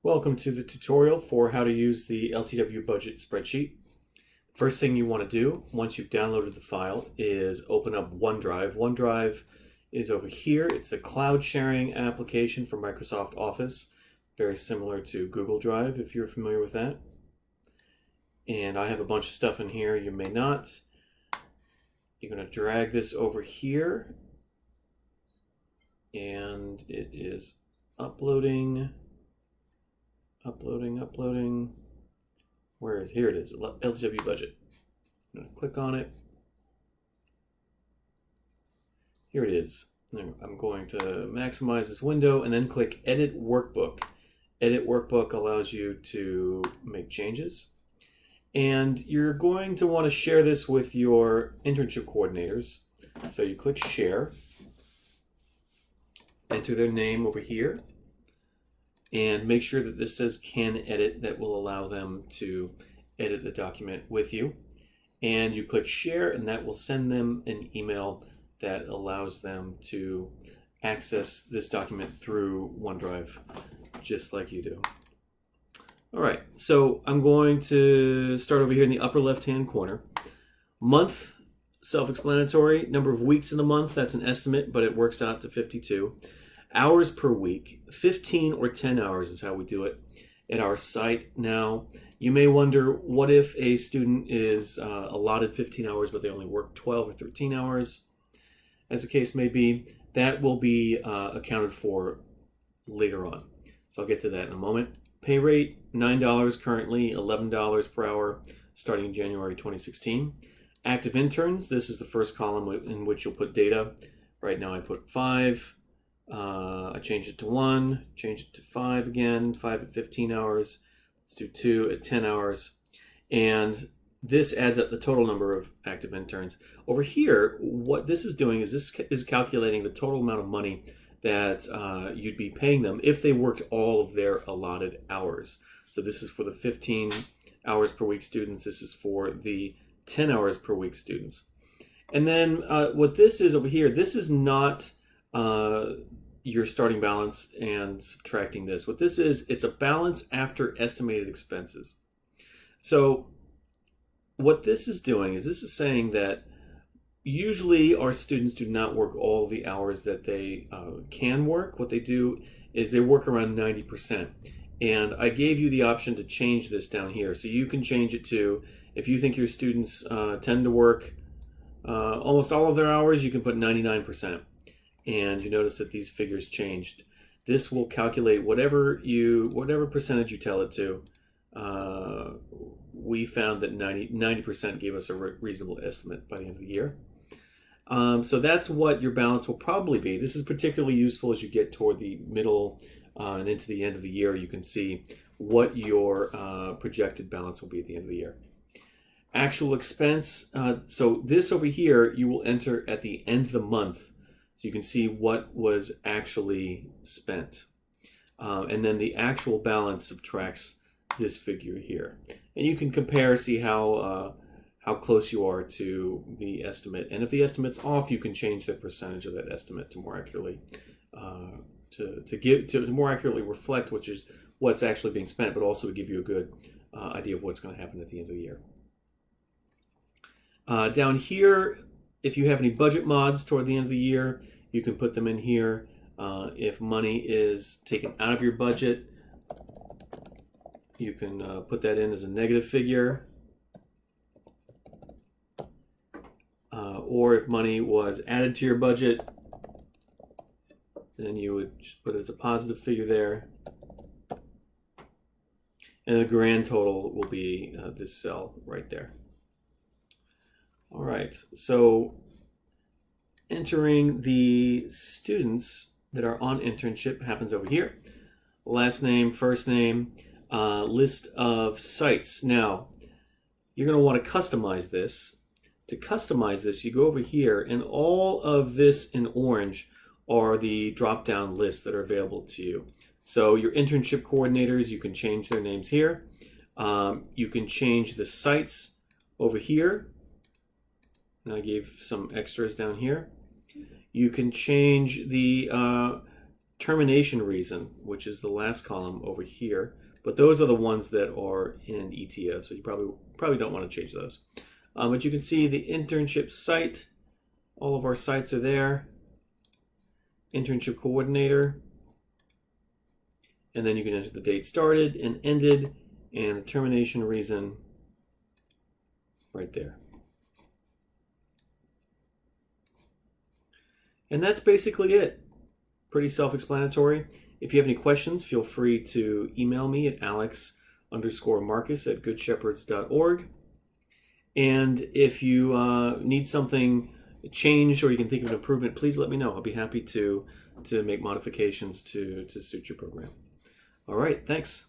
Welcome to the tutorial for how to use the LTW budget spreadsheet. First thing you want to do once you've downloaded the file is open up OneDrive. OneDrive is over here. It's a cloud sharing application for Microsoft Office, very similar to Google Drive if you're familiar with that. And I have a bunch of stuff in here. You may not. You're going to drag this over here and it is uploading. Here it is, LTW budget. I'm going to click on it. Here it is. I'm going to maximize this window and then click Edit Workbook. Edit Workbook allows you to make changes. And you're going to want to share this with your internship coordinators. So you click Share, enter their name over here, and make sure that this says Can Edit. That will allow them to edit the document with you. And you click Share, and that will send them an email that allows them to access this document through OneDrive, just like you do. All right, so I'm going to start over here in the upper left-hand corner. Month, self-explanatory. Number of weeks in the month, that's an estimate, but it works out to 52. Hours per week, 15 or 10 hours is how we do it at our site. Now, you may wonder, what if a student is allotted 15 hours, but they only work 12 or 13 hours? As the case may be, that will be accounted for later on. So I'll get to that in a moment. Pay rate, $9 currently, $11 per hour, starting in January 2016. Active interns, this is the first column in which you'll put data. Right now I put 5. I changed it to 1, change it to 5 again, 5 at 15 hours. Let's do 2 at 10 hours. And this adds up the total number of active interns. Over here, what this is doing is this is calculating the total amount of money that you'd be paying them if they worked all of their allotted hours. So this is for the 15 hours per week students. This is for the 10 hours per week students. And then what this is over here, this is not your starting balance and subtracting this. What this is, it's a balance after estimated expenses. So what this is doing is this is saying that usually our students do not work all the hours that they can work. What they do is they work around 90%. And I gave you the option to change this down here. So you can change it to, if you think your students tend to work almost all of their hours, you can put 99%. And you notice that these figures changed. This will calculate whatever percentage you tell it to. We found that 90% gave us a reasonable estimate by the end of the year. So that's what your balance will probably be. This is particularly useful as you get toward the middle and into the end of the year. You can see what your projected balance will be at the end of the year. Actual expense. So this over here, you will enter at the end of the month. So you can see what was actually spent. And then the actual balance subtracts this figure here. And you can compare, see how close you are to the estimate. And if the estimate's off, you can change the percentage of that estimate to more accurately to more accurately reflect what's actually being spent, but also to give you a good idea of what's going to happen at the end of the year. Down here, if you have any budget mods toward the end of the year, you can put them in here. If money is taken out of your budget, you can put that in as a negative figure. Or if money was added to your budget, then you would just put it as a positive figure there. And the grand total will be this cell right there. All right, so entering the students that are on internship happens over here. Last name, first name, list of sites. Now, you're going to want to customize this. To customize this, you go over here, and all of this in orange are the drop-down lists that are available to you. So your internship coordinators, you can change their names here. You can change the sites over here. And I gave some extras down here. You can change the termination reason, which is the last column over here. But those are the ones that are in ETS, so you probably don't want to change those. But you can see the internship site. All of our sites are there. Internship coordinator. And then you can enter the date started and ended and the termination reason right there. And that's basically it. Pretty self-explanatory. If you have any questions, feel free to email me at alex_marcus@goodshepherds.org. And if you need something changed or you can think of an improvement, please let me know. I'll be happy to make modifications to suit your program. All right, thanks.